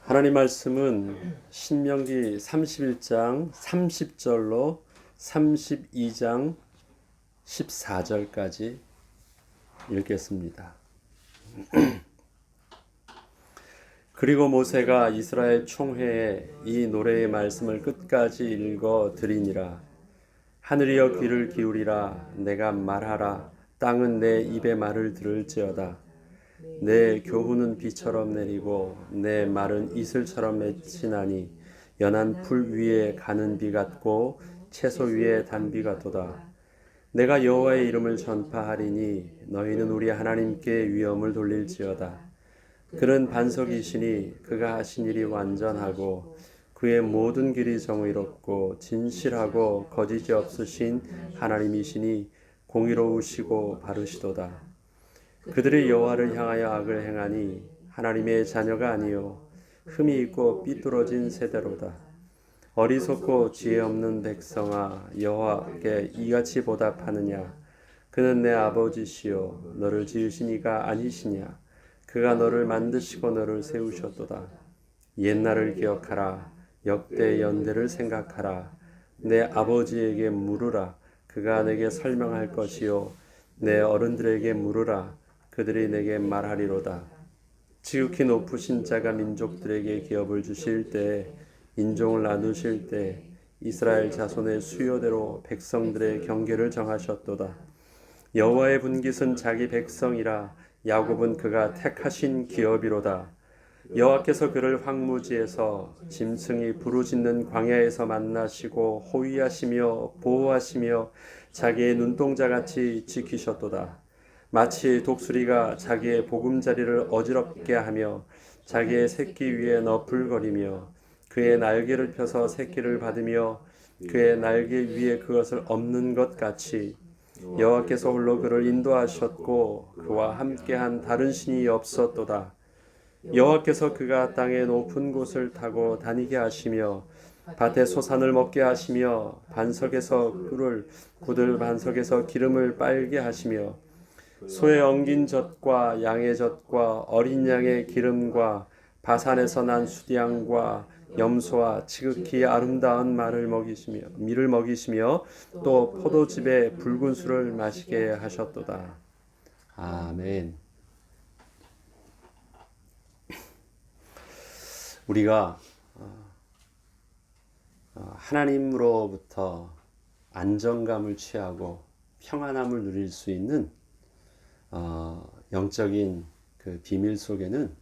하나님 말씀은 신명기 31장 30절로 32장 14절까지 읽겠습니다. 그리고 모세가 이스라엘 총회에 이 노래의 말씀을 끝까지 읽어 드리니라. 하늘이여 귀를 기울이라. 내가 말하라. 땅은 내 입의 말을 들을지어다. 내 교훈은 비처럼 내리고 내 말은 이슬처럼 맺히나니 연한 풀 위에 가는 비 같고 채소 위에 단비 같도다. 내가 여호와의 이름을 전파하리니 너희는 우리 하나님께 위엄을 돌릴지어다. 그는 반석이시니 그가 하신 일이 완전하고 그의 모든 길이 정의롭고 진실하고 거짓이 없으신 하나님이시니 공의로우시고 바르시도다. 그들이 여호와를 향하여 악을 행하니 하나님의 자녀가 아니요 흠이 있고 삐뚤어진 세대로다. 어리석고 지혜 없는 백성아, 여호와께 이같이 보답하느냐? 그는 내 아버지시요 너를 지으신 이가 아니시냐? 그가 너를 만드시고 너를 세우셨도다. 옛날을 기억하라. 역대 연대를 생각하라. 내 아버지에게 물으라. 그가 내게 설명할 것이요 내 어른들에게 물으라. 그들이 내게 말하리로다. 지극히 높으신 자가 민족들에게 기업을 주실 때, 인종을 나누실 때 이스라엘 자손의 수요대로 백성들의 경계를 정하셨도다. 여호와의 분깃은 자기 백성이라. 야곱은 그가 택하신 기업이로다. 여호와께서 그를 황무지에서 짐승이 부르짖는 광야에서 만나시고 호위하시며 보호하시며 자기의 눈동자같이 지키셨도다. 마치 독수리가 자기의 보금자리를 어지럽게 하며 자기의 새끼 위에 너풀거리며 그의 날개를 펴서 새끼를 받으며 그의 날개 위에 그것을 엎는 것 같이 여호와께서 홀로 그를 인도하셨고 그와 함께한 다른 신이 없었도다. 여호와께서 그가 땅의 높은 곳을 타고 다니게 하시며 밭에 소산을 먹게 하시며 반석에서 꿀을 구들 반석에서 기름을 빨게 하시며 소의 엉긴 젖과 양의 젖과 어린 양의 기름과 바산에서 난 수디양과 염소와 지극히 아름다운 밀을 먹이시며 또 포도즙에 붉은 술을 마시게 하셨도다. 아멘. 우리가 하나님으로부터 안정감을 취하고 평안함을 누릴 수 있는 영적인 그 비밀 속에는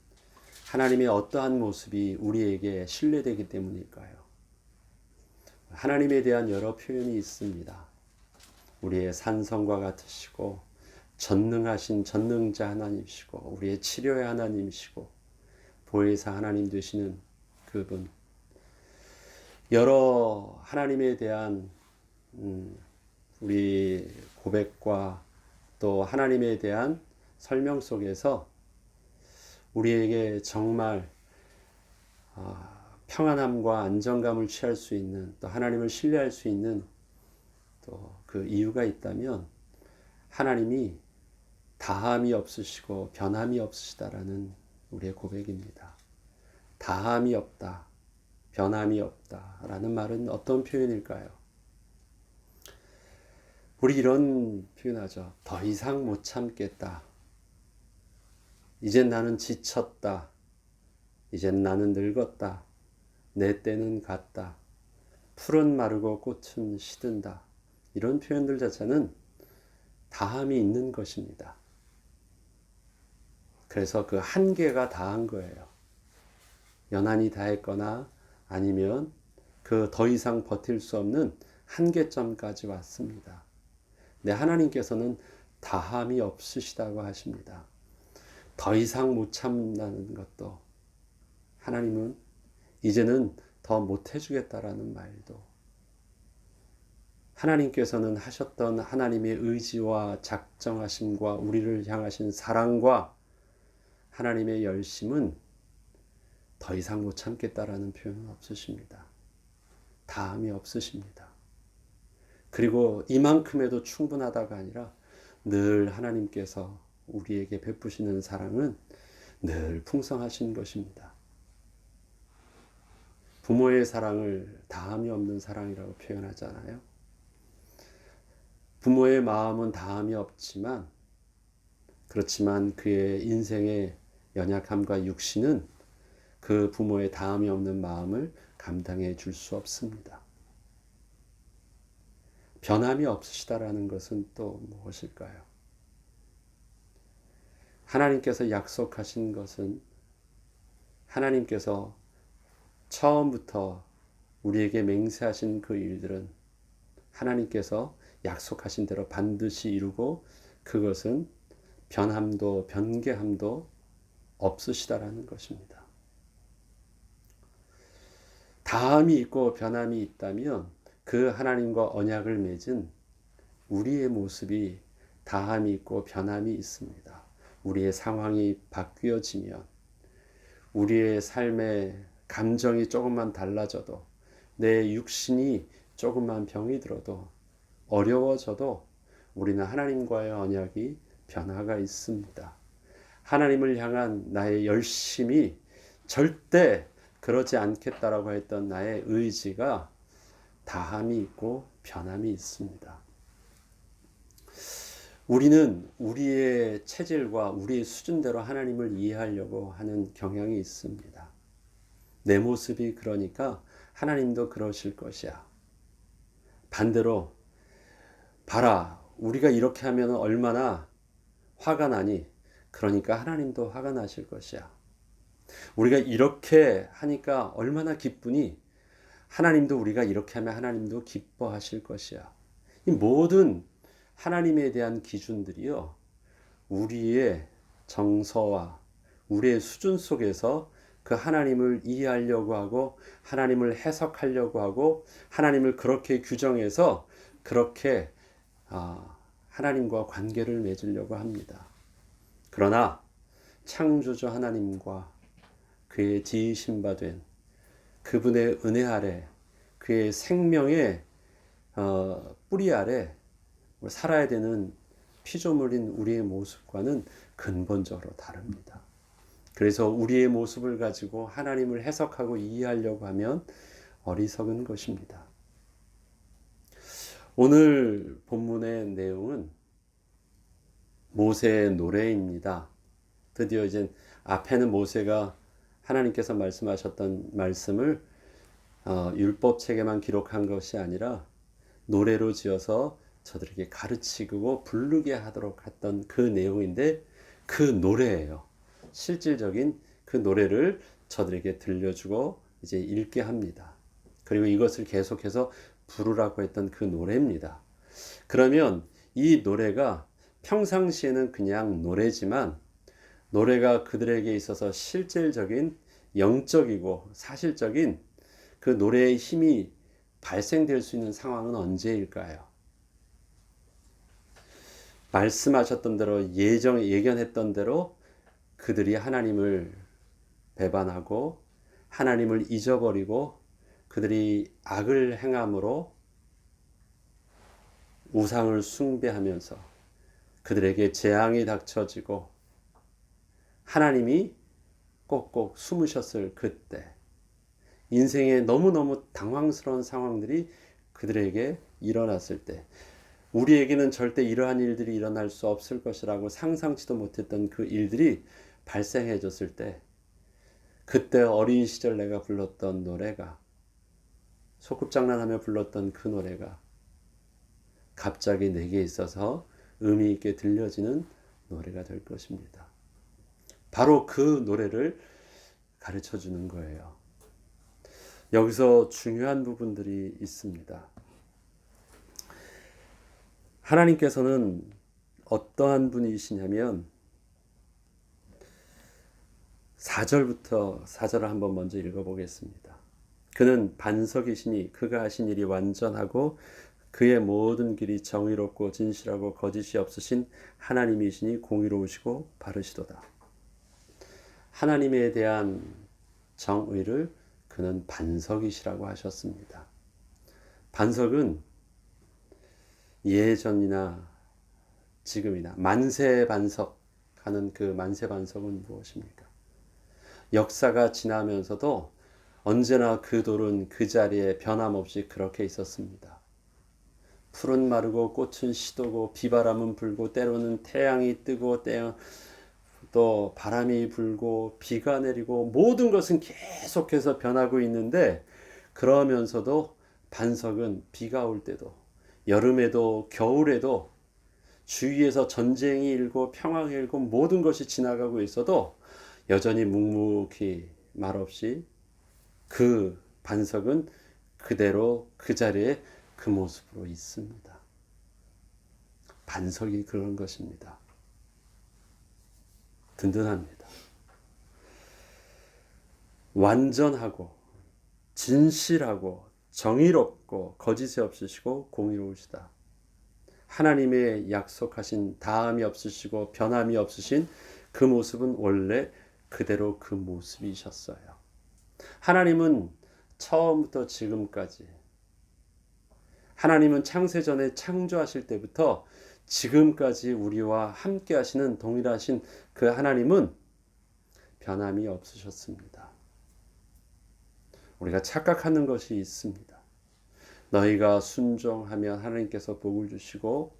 하나님의 어떠한 모습이 우리에게 신뢰되기 때문일까요? 하나님에 대한 여러 표현이 있습니다. 우리의 산성과 같으시고 전능하신 전능자 하나님이시고 우리의 치료의 하나님이시고 보혜사 하나님 되시는 그분, 여러 하나님에 대한 우리 고백과 또 하나님에 대한 설명 속에서 우리에게 정말 평안함과 안정감을 취할 수 있는, 또 하나님을 신뢰할 수 있는 또 그 이유가 있다면 하나님이 다함이 없으시고 변함이 없으시다라는 우리의 고백입니다. 다함이 없다, 변함이 없다라는 말은 어떤 표현일까요? 우리 이런 표현하죠. 더 이상 못 참겠다. 이젠 나는 지쳤다. 이젠 나는 늙었다. 내 때는 갔다. 풀은 마르고 꽃은 시든다. 이런 표현들 자체는 다함이 있는 것입니다. 그래서 그 한계가 다한 거예요. 연한이 다했거나 아니면 그 더 이상 버틸 수 없는 한계점까지 왔습니다. 네, 하나님께서는 다함이 없으시다고 하십니다. 더 이상 못 참는다는 것도 하나님은 이제는 더 못 해주겠다라는 말도 하나님께서는 하셨던 하나님의 의지와 작정하심과 우리를 향하신 사랑과 하나님의 열심은 더 이상 못 참겠다라는 표현은 없으십니다. 다함이 없으십니다. 그리고 이만큼에도 충분하다가 아니라 늘 하나님께서 우리에게 베푸시는 사랑은 늘 풍성하신 것입니다. 부모의 사랑을 다함이 없는 사랑이라고 표현하잖아요. 부모의 마음은 다함이 없지만, 그렇지만 그의 인생의 연약함과 육신은 그 부모의 다함이 없는 마음을 감당해 줄 수 없습니다. 변함이 없으시다라는 것은 또 무엇일까요? 하나님께서 약속하신 것은, 하나님께서 처음부터 우리에게 맹세하신 그 일들은 하나님께서 약속하신 대로 반드시 이루고, 그것은 변함도 변개함도 없으시다라는 것입니다. 다함이 있고 변함이 있다면 그 하나님과 언약을 맺은 우리의 모습이 다함이 있고 변함이 있습니다. 우리의 상황이 바뀌어지면, 우리의 삶의 감정이 조금만 달라져도, 내 육신이 조금만 병이 들어도, 어려워져도 우리는 하나님과의 언약이 변화가 있습니다. 하나님을 향한 나의 열심이 절대 그러지 않겠다라고 했던 나의 의지가 다함이 있고 변함이 있습니다. 우리는 우리의 체질과 우리의 수준대로 하나님을 이해하려고 하는 경향이 있습니다. 내 모습이 그러니까 하나님도 그러실 것이야. 반대로, 봐라, 우리가 이렇게 하면 얼마나 화가 나니? 그러니까 하나님도 화가 나실 것이야. 우리가 이렇게 하니까 얼마나 기쁘니? 하나님도 우리가 이렇게 하면 하나님도 기뻐하실 것이야. 이 모든 하나님에 대한 기준들이요, 우리의 정서와 우리의 수준 속에서 그 하나님을 이해하려고 하고, 하나님을 해석하려고 하고, 하나님을 그렇게 규정해서 그렇게 하나님과 관계를 맺으려고 합니다. 그러나 창조주 하나님과 그의 지으신 바 된 그분의 은혜 아래, 그의 생명의 뿌리 아래 살아야 되는 피조물인 우리의 모습과는 근본적으로 다릅니다. 그래서 우리의 모습을 가지고 하나님을 해석하고 이해하려고 하면 어리석은 것입니다. 오늘 본문의 내용은 모세의 노래입니다. 드디어 이제 앞에는 모세가 하나님께서 말씀하셨던 말씀을 율법책에만 기록한 것이 아니라 노래로 지어서 저들에게 가르치고 부르게 하도록 했던 그 내용인데, 그 노래예요. 실질적인 그 노래를 저들에게 들려주고 이제 읽게 합니다. 그리고 이것을 계속해서 부르라고 했던 그 노래입니다. 그러면 이 노래가 평상시에는 그냥 노래지만, 노래가 그들에게 있어서 실질적인 영적이고 사실적인 그 노래의 힘이 발생될 수 있는 상황은 언제일까요? 말씀하셨던 대로, 예견했던 대로 그들이 하나님을 배반하고 하나님을 잊어버리고 그들이 악을 행함으로 우상을 숭배하면서 그들에게 재앙이 닥쳐지고 하나님이 꼭꼭 숨으셨을 그때, 인생에 너무너무 당황스러운 상황들이 그들에게 일어났을 때, 우리에게는 절대 이러한 일들이 일어날 수 없을 것이라고 상상치도 못했던 그 일들이 발생해졌을 때, 그때 어린 시절 내가 불렀던 노래가, 소꿉장난하며 불렀던 그 노래가 갑자기 내게 있어서 의미 있게 들려지는 노래가 될 것입니다. 바로 그 노래를 가르쳐 주는 거예요. 여기서 중요한 부분들이 있습니다. 하나님께서는 어떠한 분이시냐면, 4절부터 4절을 한번 먼저 읽어보겠습니다. 그는 반석이시니 그가 하신 일이 완전하고 그의 모든 길이 정의롭고 진실하고 거짓이 없으신 하나님이시니 공의로우시고 바르시도다. 하나님에 대한 정의를 그는 반석이시라고 하셨습니다. 반석은 예전이나 지금이나 만세반석 하는 그 만세반석은 무엇입니까? 역사가 지나면서도 언제나 그 돌은 그 자리에 변함없이 그렇게 있었습니다. 풀은 마르고 꽃은 시도고 비바람은 불고 때로는 태양이 뜨고 또 바람이 불고 비가 내리고 모든 것은 계속해서 변하고 있는데, 그러면서도 반석은 비가 올 때도 여름에도 겨울에도 주위에서 전쟁이 일고 평화가 일고 모든 것이 지나가고 있어도 여전히 묵묵히 말없이 그 반석은 그대로 그 자리에 그 모습으로 있습니다. 반석이 그런 것입니다. 든든합니다. 완전하고 진실하고 정의롭고 거짓이 없으시고 공의로우시다. 하나님의 약속하신 다함이 없으시고 변함이 없으신 그 모습은 원래 그대로 그 모습이셨어요. 하나님은 처음부터 지금까지, 하나님은 창세전에 창조하실 때부터 지금까지 우리와 함께 하시는 동일하신 그 하나님은 변함이 없으셨습니다. 우리가 착각하는 것이 있습니다. 너희가 순종하면 하나님께서 복을 주시고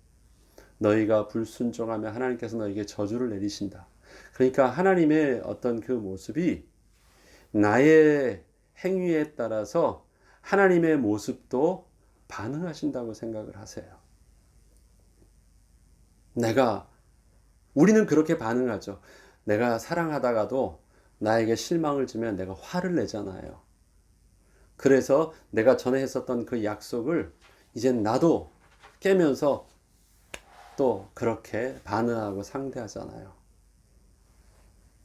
너희가 불순종하면 하나님께서 너희에게 저주를 내리신다. 그러니까 하나님의 어떤 그 모습이 나의 행위에 따라서 하나님의 모습도 반응하신다고 생각을 하세요. 우리는 그렇게 반응하죠. 내가 사랑하다가도 나에게 실망을 주면 내가 화를 내잖아요. 그래서 내가 전에 했었던 그 약속을 이젠 나도 깨면서 또 그렇게 반응하고 상대하잖아요.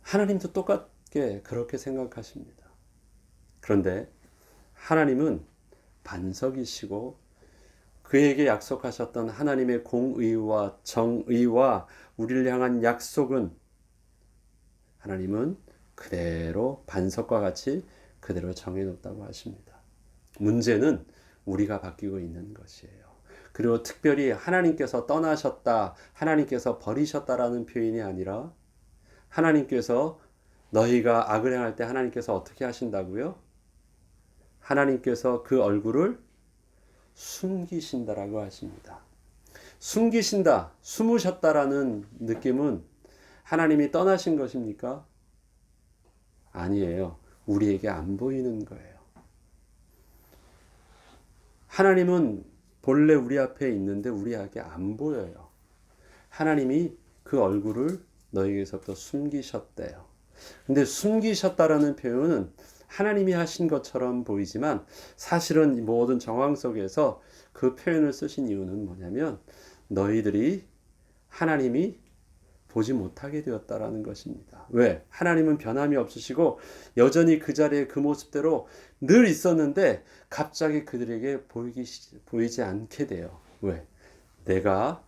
하나님도 똑같게 그렇게 생각하십니다. 그런데 하나님은 반석이시고 그에게 약속하셨던 하나님의 공의와 정의와 우리를 향한 약속은 하나님은 그대로 반석과 같이 그대로 정해놓았다고 하십니다. 문제는 우리가 바뀌고 있는 것이에요. 그리고 특별히 하나님께서 떠나셨다, 하나님께서 버리셨다라는 표현이 아니라 하나님께서 너희가 악을 행할 때 하나님께서 어떻게 하신다고요? 하나님께서 그 얼굴을 숨기신다라고 하십니다. 숨기신다, 숨으셨다라는 느낌은 하나님이 떠나신 것입니까? 아니에요. 우리에게 안 보이는 거예요. 하나님은 본래 우리 앞에 있는데 우리에게 안 보여요. 하나님이 그 얼굴을 너희에게서부터 숨기셨대요. 근데 숨기셨다라는 표현은 하나님이 하신 것처럼 보이지만 사실은 모든 정황 속에서 그 표현을 쓰신 이유는 뭐냐면 너희들이 하나님이 보지 못하게 되었다라는 것입니다. 왜? 하나님은 변함이 없으시고 여전히 그 자리에 그 모습대로 늘 있었는데 갑자기 그들에게 보이지 않게 돼요. 왜? 내가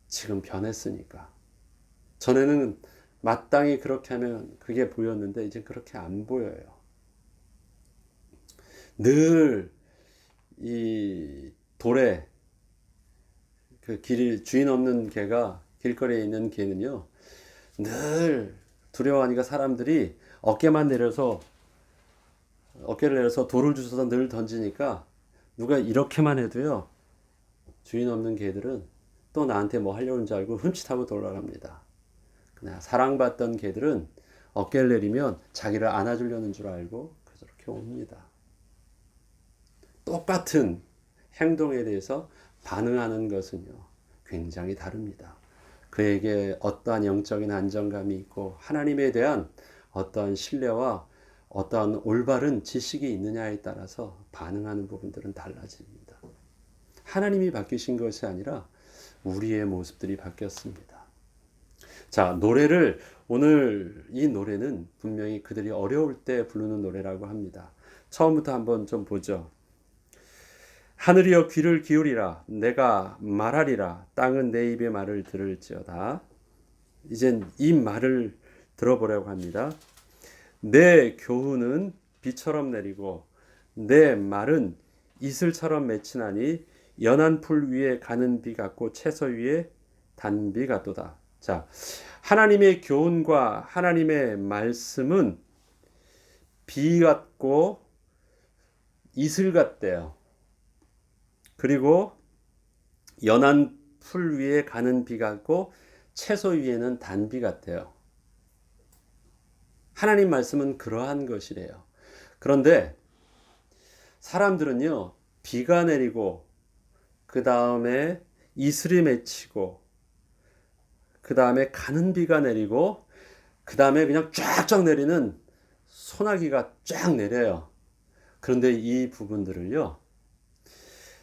지금 변했으니까. 전에는 마땅히 그렇게 하면 그게 보였는데 이제 그렇게 안 보여요. 늘 이 돌에 그 주인 없는 개가 길거리에 있는 개는요, 늘 두려워하니까 사람들이 어깨를 내려서 돌을 주워서 늘 던지니까 누가 이렇게만 해도요, 주인 없는 개들은 또 나한테 뭐 하려는 줄 알고 흠칫하고 돌아갑니다. 그냥 사랑받던 개들은 어깨를 내리면 자기를 안아주려는 줄 알고 그렇게 옵니다. 똑같은 행동에 대해서 반응하는 것은요, 굉장히 다릅니다. 그에게 어떠한 영적인 안정감이 있고 하나님에 대한 어떠한 신뢰와 어떠한 올바른 지식이 있느냐에 따라서 반응하는 부분들은 달라집니다. 하나님이 바뀌신 것이 아니라 우리의 모습들이 바뀌었습니다. 자, 오늘 이 노래는 분명히 그들이 어려울 때 부르는 노래라고 합니다. 처음부터 한번 좀 보죠. 하늘이여 귀를 기울이라, 내가 말하리라, 땅은 내 입의 말을 들을지어다. 이젠 이 말을 들어보려고 합니다. 내 교훈은 비처럼 내리고 내 말은 이슬처럼 맺히나니 연한 풀 위에 가는 비 같고 채소 위에 단비 같도다. 자, 하나님의 교훈과 하나님의 말씀은 비 같고 이슬 같대요. 그리고 연한 풀 위에 가는 비 같고 채소 위에는 단비 같대요. 하나님 말씀은 그러한 것이래요. 그런데 사람들은요, 비가 내리고 그 다음에 이슬이 맺히고 그 다음에 가는 비가 내리고 그 다음에 그냥 쫙쫙 내리는 소나기가 쫙 내려요. 그런데 이 부분들을요,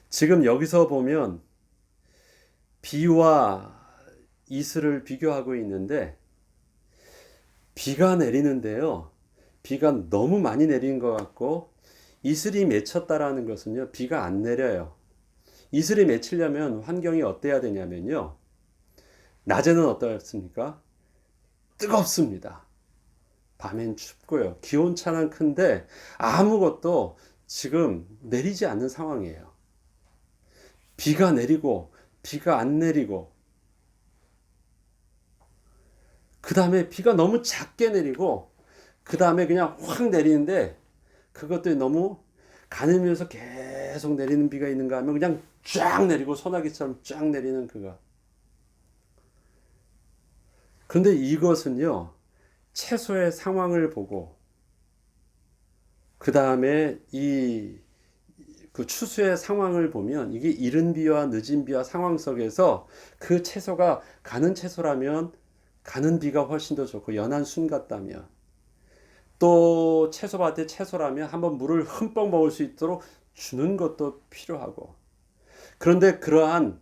지금 여기서 보면 비와 이슬을 비교하고 있는데 비가 내리는데요, 비가 너무 많이 내린 것 같고 이슬이 맺혔다라는 것은요, 비가 안 내려요. 이슬이 맺히려면 환경이 어때야 되냐면요, 낮에는 어떻습니까? 뜨겁습니다. 밤엔 춥고요. 기온차는 큰데 아무것도 지금 내리지 않는 상황이에요. 비가 내리고 비가 안 내리고 그 다음에 비가 너무 작게 내리고 그 다음에 그냥 확 내리는데 그것들이 너무 가늘면서 계속 내리는 비가 있는가 하면 그냥 쫙 내리고 소나기처럼 쫙 내리는 그거. 그런데 이것은요, 채소의 상황을 보고 그 다음에 그 추수의 상황을 보면 이게 이른 비와 늦은 비와 상황 속에서 그 채소가 가는 채소라면 가는 비가 훨씬 더 좋고 연한 순 같다면 또 채소밭의 채소라면 한번 물을 흠뻑 먹을 수 있도록 주는 것도 필요하고 그런데 그러한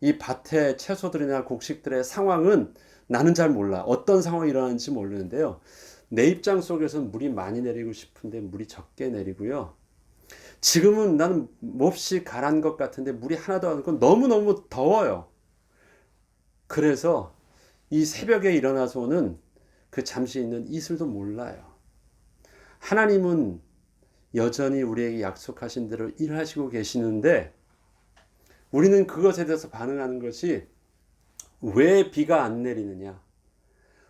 이 밭의 채소들이나 곡식들의 상황은 나는 잘 몰라. 어떤 상황이 일어나는지 모르는데요. 내 입장 속에서는 물이 많이 내리고 싶은데 물이 적게 내리고요. 지금은 나는 몹시 가란 것 같은데 물이 하나도 안 오고 너무너무 더워요. 그래서 이 새벽에 일어나서 오는 그 잠시 있는 이슬도 몰라요. 하나님은 여전히 우리에게 약속하신 대로 일하시고 계시는데 우리는 그것에 대해서 반응하는 것이 왜 비가 안 내리느냐?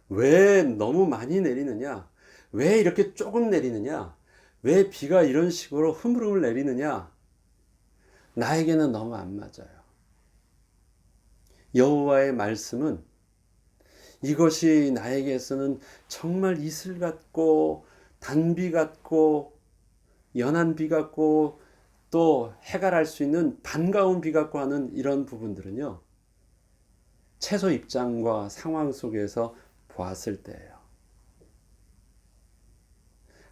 왜 너무 많이 내리느냐? 왜 이렇게 조금 내리느냐? 왜 비가 이런 식으로 흐물흐물 내리느냐? 나에게는 너무 안 맞아요. 여호와의 말씀은 이것이 나에게서는 정말 이슬 같고 단비 같고 연한 비 같고 또 해가 날 수 있는 반가운 비 같고 하는 이런 부분들은요. 채소 입장과 상황 속에서 보았을 때예요.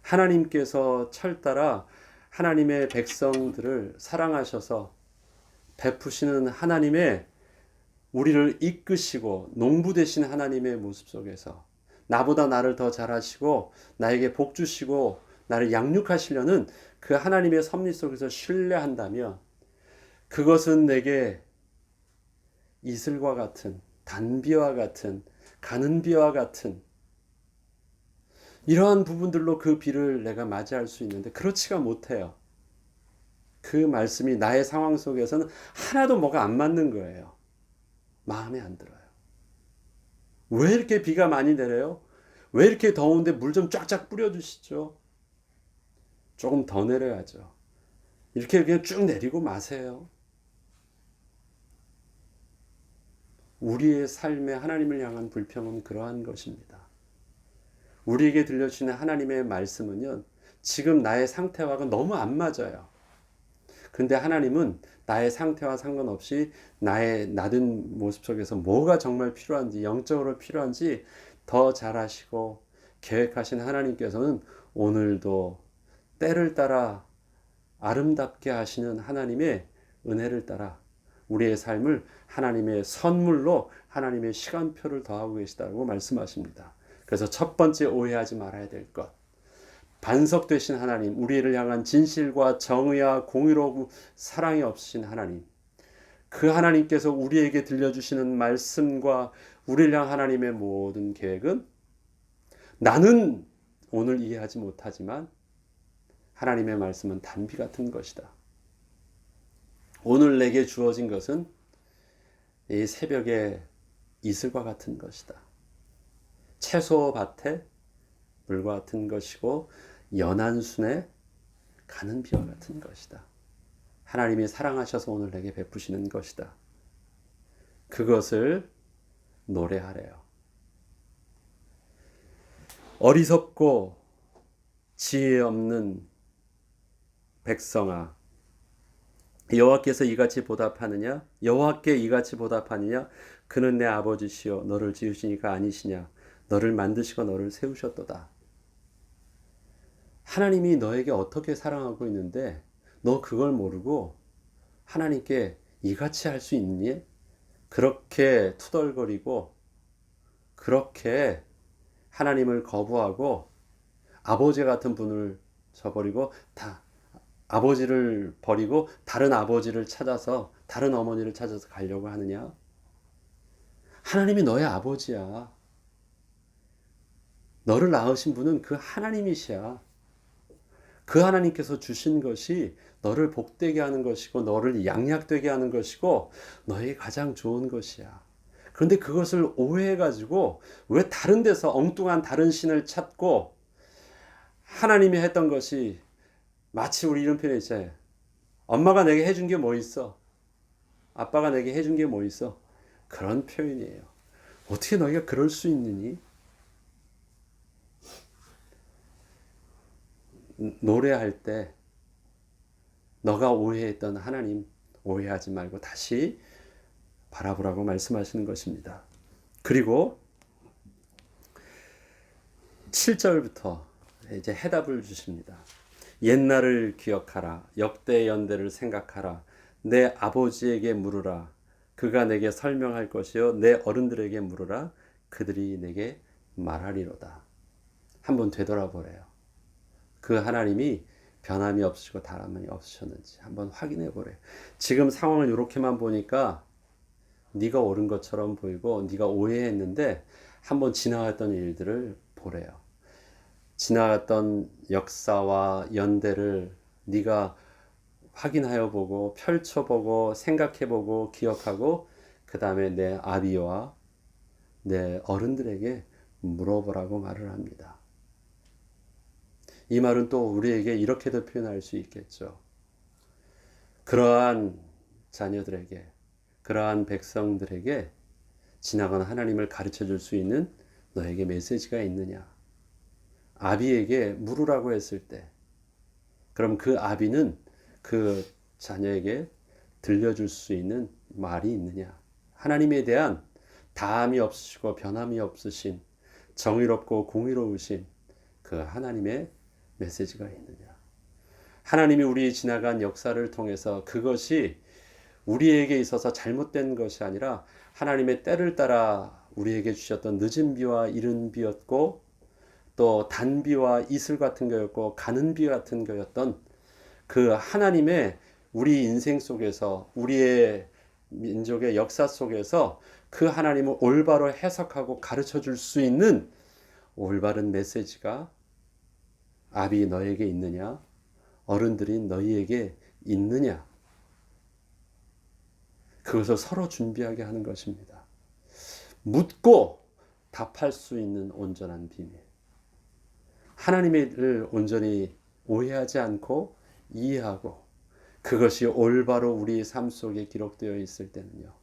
하나님께서 철따라 하나님의 백성들을 사랑하셔서 베푸시는 하나님의 우리를 이끄시고 농부 되신 하나님의 모습 속에서 나보다 나를 더 잘하시고 나에게 복 주시고 나를 양육하시려는 그 하나님의 섭리 속에서 신뢰한다면 그것은 내게 이슬과 같은 단비와 같은 가는 비와 같은 이러한 부분들로 그 비를 내가 맞이할 수 있는데 그렇지가 못해요. 그 말씀이 나의 상황 속에서는 하나도 뭐가 안 맞는 거예요. 마음에 안 들어요. 왜 이렇게 비가 많이 내려요? 왜 이렇게 더운데 물 좀 쫙쫙 뿌려주시죠? 조금 더 내려야죠. 이렇게 그냥 쭉 내리고 마세요. 우리의 삶에 하나님을 향한 불평은 그러한 것입니다. 우리에게 들려주시는 하나님의 말씀은요, 지금 나의 상태와는 너무 안 맞아요. 근데 하나님은 나의 상태와 상관없이 나의 낮은 모습 속에서 뭐가 정말 필요한지, 영적으로 필요한지 더 잘 아시고 계획하신 하나님께서는 오늘도 때를 따라 아름답게 하시는 하나님의 은혜를 따라 우리의 삶을 하나님의 선물로 하나님의 시간표를 더하고 계시다고 말씀하십니다. 그래서 첫 번째 오해하지 말아야 될 것. 반석 되신 하나님, 우리를 향한 진실과 정의와 공의로 사랑이 없으신 하나님. 그 하나님께서 우리에게 들려주시는 말씀과 우리를 향한 하나님의 모든 계획은 나는 오늘 이해하지 못하지만 하나님의 말씀은 단비 같은 것이다. 오늘 내게 주어진 것은 이 새벽의 이슬과 같은 것이다. 채소밭에 물과 같은 것이고 연한 순에 가는 비와 같은 것이다. 하나님이 사랑하셔서 오늘 내게 베푸시는 것이다. 그것을 노래하래요. 어리석고 지혜 없는 백성아, 여호와께서 이같이 보답하느냐? 여호와께 이같이 보답하느냐? 그는 내 아버지시요 너를 지으시니까 아니시냐? 너를 만드시고 너를 세우셨도다. 하나님이 너에게 어떻게 사랑하고 있는데 너 그걸 모르고 하나님께 이같이 할 수 있니? 그렇게 투덜거리고 그렇게 하나님을 거부하고 아버지 같은 분을 저버리고 아버지를 버리고 다른 아버지를 찾아서 다른 어머니를 찾아서 가려고 하느냐? 하나님이 너의 아버지야. 너를 낳으신 분은 그 하나님이시야. 그 하나님께서 주신 것이 너를 복되게 하는 것이고 너를 양약되게 하는 것이고 너에게 가장 좋은 것이야. 그런데 그것을 오해해가지고 왜 다른 데서 엉뚱한 다른 신을 찾고 하나님이 했던 것이 마치 우리 이런 표현이 있잖아요. 엄마가 내게 해준 게 뭐 있어? 아빠가 내게 해준 게 뭐 있어? 그런 표현이에요. 어떻게 너희가 그럴 수 있느니? 노래할 때 너가 오해했던 하나님 오해하지 말고 다시 바라보라고 말씀하시는 것입니다. 그리고 7절부터 이제 해답을 주십니다. 옛날을 기억하라. 역대 연대를 생각하라. 내 아버지에게 물으라. 그가 내게 설명할 것이요 내 어른들에게 물으라. 그들이 내게 말하리로다. 한번 되돌아보래요. 그 하나님이 변함이 없으시고 다름이 없으셨는지 한번 확인해 보래요. 지금 상황을 이렇게만 보니까 네가 옳은 것처럼 보이고 네가 오해했는데 한번 지나갔던 일들을 보래요. 지나갔던 역사와 연대를 네가 확인하여 보고 펼쳐보고 생각해보고 기억하고 그 다음에 내 아비와 내 어른들에게 물어보라고 말을 합니다. 이 말은 또 우리에게 이렇게도 표현할 수 있겠죠. 그러한 자녀들에게 그러한 백성들에게 지나간 하나님을 가르쳐 줄 수 있는 너에게 메시지가 있느냐. 아비에게 물으라고 했을 때 그럼 그 아비는 그 자녀에게 들려줄 수 있는 말이 있느냐. 하나님에 대한 다함이 없으시고 변함이 없으신 정의롭고 공의로우신 그 하나님의 메시지가 있느냐. 하나님이 우리 지나간 역사를 통해서 그것이 우리에게 있어서 잘못된 것이 아니라 하나님의 때를 따라 우리에게 주셨던 늦은 비와 이른 비였고 또 단비와 이슬 같은 거였고 가는 비 같은 거였던 그 하나님의 우리 인생 속에서 우리의 민족의 역사 속에서 그 하나님을 올바로 해석하고 가르쳐 줄 수 있는 올바른 메시지가 아비 너에게 있느냐? 어른들인 너희에게 있느냐? 그것을 서로 준비하게 하는 것입니다. 묻고 답할 수 있는 온전한 비밀. 하나님을 온전히 오해하지 않고 이해하고 그것이 올바로 우리 삶 속에 기록되어 있을 때는요.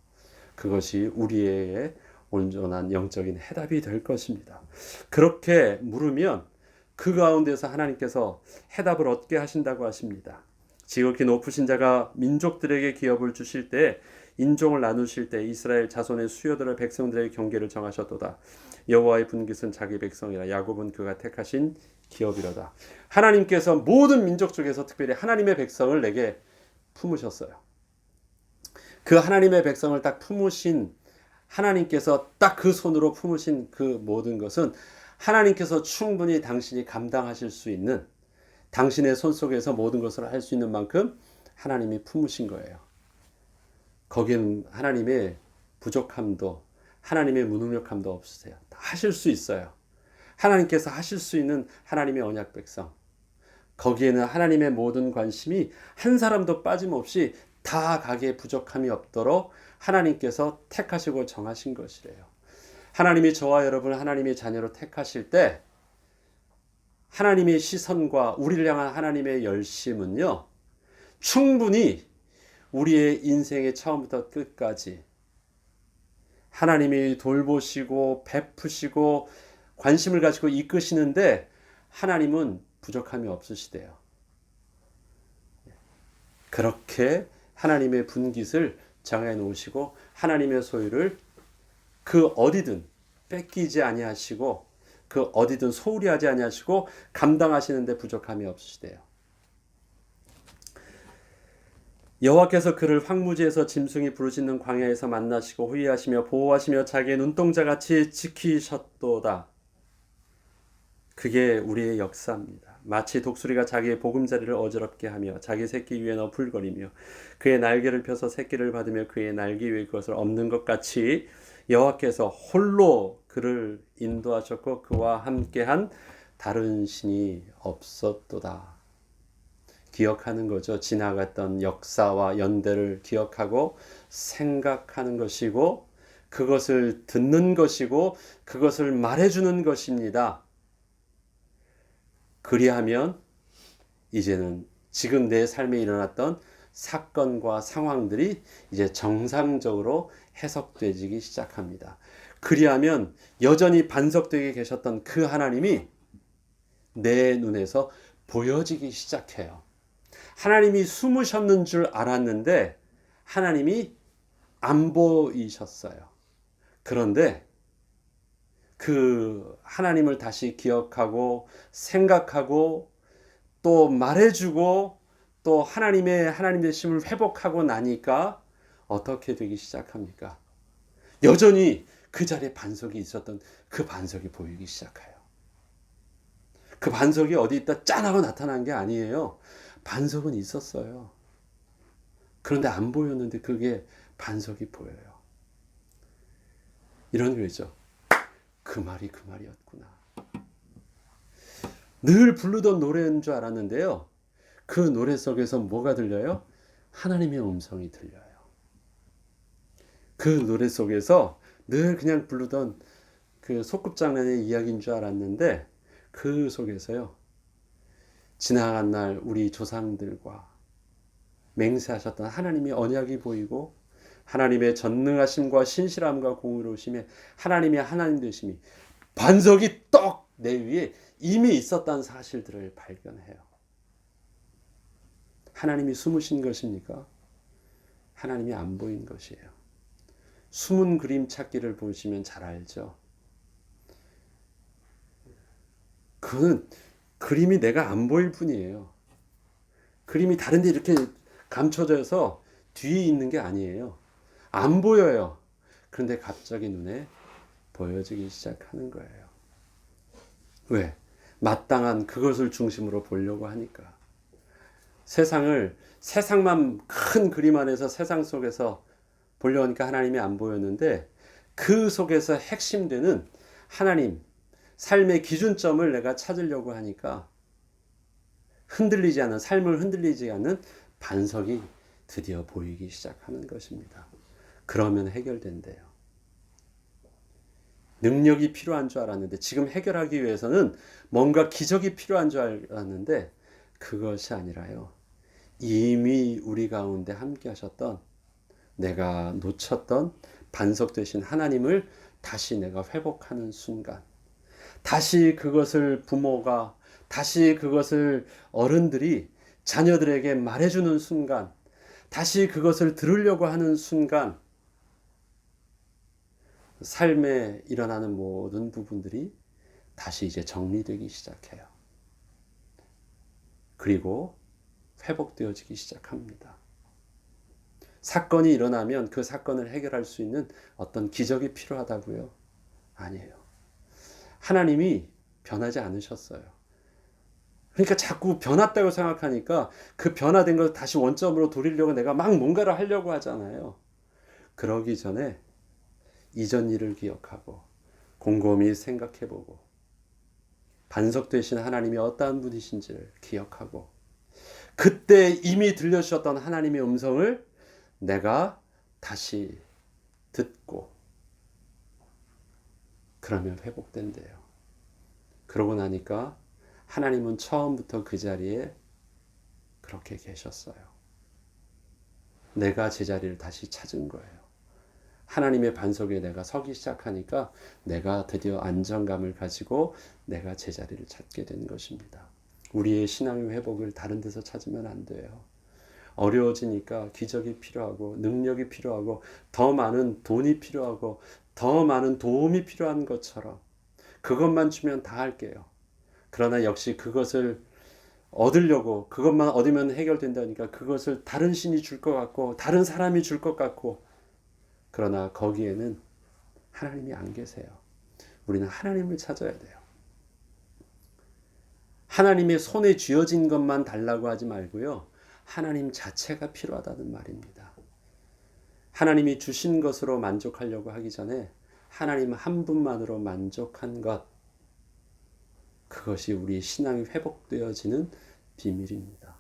그것이 우리의 온전한 영적인 해답이 될 것입니다. 그렇게 물으면 그 가운데서 하나님께서 해답을 얻게 하신다고 하십니다. 지극히 높으신 자가 민족들에게 기업을 주실 때 인종을 나누실 때 이스라엘 자손의 수요들을 백성들의 경계를 정하셨도다. 여호와의 분깃은 자기 백성이라 야곱은 그가 택하신 기업이로다. 하나님께서 모든 민족 중에서 특별히 하나님의 백성을 내게 품으셨어요. 그 하나님의 백성을 딱 품으신 하나님께서 딱 그 손으로 품으신 그 모든 것은 하나님께서 충분히 당신이 감당하실 수 있는 당신의 손 속에서 모든 것을 할 수 있는 만큼 하나님이 품으신 거예요. 거기는 하나님의 부족함도 하나님의 무능력함도 없으세요. 다 하실 수 있어요. 하나님께서 하실 수 있는 하나님의 언약 백성. 거기에는 하나님의 모든 관심이 한 사람도 빠짐없이 다 가게 부족함이 없도록 하나님께서 택하시고 정하신 것이래요. 하나님이 저와 여러분을 하나님의 자녀로 택하실 때 하나님의 시선과 우리를 향한 하나님의 열심은요, 충분히 우리의 인생의 처음부터 끝까지 하나님이 돌보시고 베푸시고 관심을 가지고 이끄시는데 하나님은 부족함이 없으시대요. 그렇게 하나님의 분깃을 정해 놓으시고 하나님의 소유를 그 어디든 뺏기지 아니하시고 그 어디든 소홀히 하지 아니하시고 감당하시는데 부족함이 없으시대요. 여호와께서 그를 황무지에서 짐승이 부르짖는 광야에서 만나시고 호위하시며 보호하시며 자기의 눈동자같이 지키셨도다. 그게 우리의 역사입니다. 마치 독수리가 자기의 보금자리를 어지럽게 하며 자기 새끼 위에 너풀거리며 그의 날개를 펴서 새끼를 받으며 그의 날개 위에 그것을 엎는 것 같이 여호와께서 홀로 그를 인도하셨고 그와 함께한 다른 신이 없었도다. 기억하는 거죠. 지나갔던 역사와 연대를 기억하고 생각하는 것이고 그것을 듣는 것이고 그것을 말해주는 것입니다. 그리하면 이제는 지금 내 삶에 일어났던 사건과 상황들이 이제 정상적으로 해석되기 시작합니다. 그리하면 여전히 반석되게 계셨던 그 하나님이 내 눈에서 보여지기 시작해요. 하나님이 숨으셨는 줄 알았는데 하나님이 안 보이셨어요. 그런데 그 하나님을 다시 기억하고 생각하고 또 말해주고 또 하나님의 되심을 회복하고 나니까 어떻게 되기 시작합니까? 여전히 그 자리에 반석이 있었던 그 반석이 보이기 시작해요. 그 반석이 어디 있다 짠 하고 나타난 게 아니에요. 반석은 있었어요. 그런데 안 보였는데 그게 반석이 보여요. 이런 거죠. 그 말이 그 말이었구나. 늘 부르던 노래인 줄 알았는데요. 그 노래 속에서 뭐가 들려요? 하나님의 음성이 들려요. 그 노래 속에서 늘 그냥 부르던 그 소꿉장난의 이야기인 줄 알았는데 그 속에서요. 지나간 날 우리 조상들과 맹세하셨던 하나님의 언약이 보이고 하나님의 전능하심과 신실함과 공의로우심에 하나님의 하나님 되심이 반석이 떡 내 위에 이미 있었다는 사실들을 발견해요. 하나님이 숨으신 것입니까? 하나님이 안 보인 것이에요. 숨은 그림 찾기를 보시면 잘 알죠. 그거는 그림이 내가 안 보일 뿐이에요. 그림이 다른 데 이렇게 감춰져서 뒤에 있는 게 아니에요. 안 보여요. 그런데 갑자기 눈에 보여지기 시작하는 거예요. 왜? 마땅한 그것을 중심으로 보려고 하니까. 세상만 큰 그림 안에서 세상 속에서 보려고 하니까 하나님이 안 보였는데 그 속에서 핵심되는 하나님, 삶의 기준점을 내가 찾으려고 하니까 삶을 흔들리지 않는 반석이 드디어 보이기 시작하는 것입니다. 그러면 해결된대요. 능력이 필요한 줄 알았는데 지금 해결하기 위해서는 뭔가 기적이 필요한 줄 알았는데 그것이 아니라요. 이미 우리 가운데 함께 하셨던 내가 놓쳤던 반석 되신 하나님을 다시 내가 회복하는 순간 다시 그것을 부모가 다시 그것을 어른들이 자녀들에게 말해주는 순간 다시 그것을 들으려고 하는 순간 삶에 일어나는 모든 부분들이 다시 이제 정리되기 시작해요. 그리고 회복되어지기 시작합니다. 사건이 일어나면 그 사건을 해결할 수 있는 어떤 기적이 필요하다고요? 아니에요. 하나님이 변하지 않으셨어요. 그러니까 자꾸 변했다고 생각하니까 그 변화된 걸 다시 원점으로 돌리려고 내가 막 뭔가를 하려고 하잖아요. 그러기 전에 이전 일을 기억하고 곰곰이 생각해보고 반석 되신 하나님이 어떠한 분이신지를 기억하고 그때 이미 들려주셨던 하나님의 음성을 내가 다시 듣고 그러면 회복된대요. 그러고 나니까 하나님은 처음부터 그 자리에 그렇게 계셨어요. 내가 제자리를 다시 찾은 거예요. 하나님의 반석에 내가 서기 시작하니까 내가 드디어 안정감을 가지고 내가 제자리를 찾게 된 것입니다. 우리의 신앙의 회복을 다른 데서 찾으면 안 돼요. 어려워지니까 기적이 필요하고 능력이 필요하고 더 많은 돈이 필요하고 더 많은 도움이 필요한 것처럼 그것만 주면 다 할게요. 그러나 역시 그것을 얻으려고 그것만 얻으면 해결된다니까 그것을 다른 신이 줄 것 같고 다른 사람이 줄 것 같고 그러나 거기에는 하나님이 안 계세요. 우리는 하나님을 찾아야 돼요. 하나님의 손에 쥐어진 것만 달라고 하지 말고요. 하나님 자체가 필요하다는 말입니다. 하나님이 주신 것으로 만족하려고 하기 전에 하나님 한 분만으로 만족한 것, 그것이 우리 신앙이 회복되어지는 비밀입니다.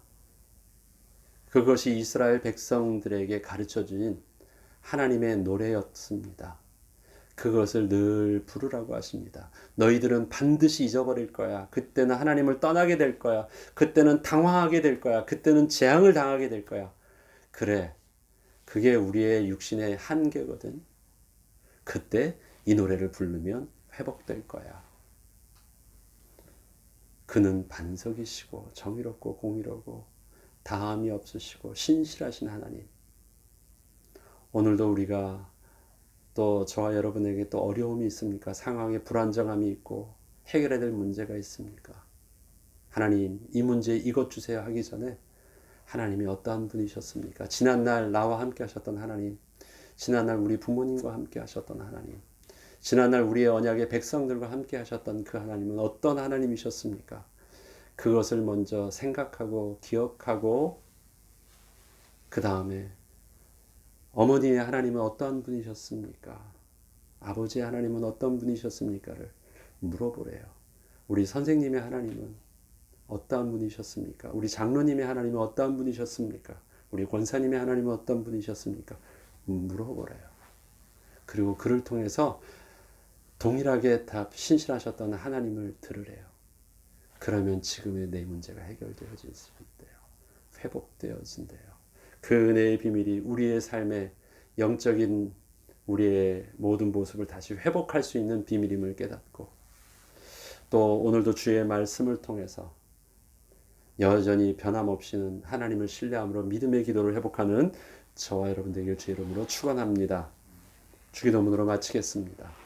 그것이 이스라엘 백성들에게 가르쳐주신 하나님의 노래였습니다. 그것을 늘 부르라고 하십니다. 너희들은 반드시 잊어버릴 거야. 그때는 하나님을 떠나게 될 거야. 그때는 당황하게 될 거야. 그때는 재앙을 당하게 될 거야. 그래, 그게 우리의 육신의 한계거든. 그때 이 노래를 부르면 회복될 거야. 그는 반석이시고 정의롭고 공의롭고 다함이 없으시고 신실하신 하나님. 오늘도 우리가 또 저와 여러분에게 또 어려움이 있습니까? 상황에 불안정함이 있고 해결해야 될 문제가 있습니까? 하나님, 이 문제 이것 주세요 하기 전에 하나님이 어떠한 분이셨습니까? 지난날 나와 함께 하셨던 하나님, 지난날 우리 부모님과 함께 하셨던 하나님, 지난날 우리의 언약의 백성들과 함께 하셨던 그 하나님은 어떤 하나님이셨습니까? 그것을 먼저 생각하고 기억하고 그 다음에 어머니의 하나님은 어떠한 분이셨습니까? 아버지의 하나님은 어떤 분이셨습니까를 물어보래요. 우리 선생님의 하나님은 어떠한 분이셨습니까? 우리 장로님의 하나님은 어떠한 분이셨습니까? 우리 권사님의 하나님은 어떤 분이셨습니까? 물어보래요. 그리고 그를 통해서 동일하게 다 신실하셨던 하나님을 들으래요. 그러면 지금의 내 문제가 해결되어질 수 있대요. 회복되어진대요. 그 은혜의 비밀이 우리의 삶의 영적인 우리의 모든 모습을 다시 회복할 수 있는 비밀임을 깨닫고 또 오늘도 주의 말씀을 통해서 여전히 변함없이는 하나님을 신뢰함으로 믿음의 기도를 회복하는 저와 여러분 되길 주의 이름으로 축원합니다. 주기도문으로 마치겠습니다.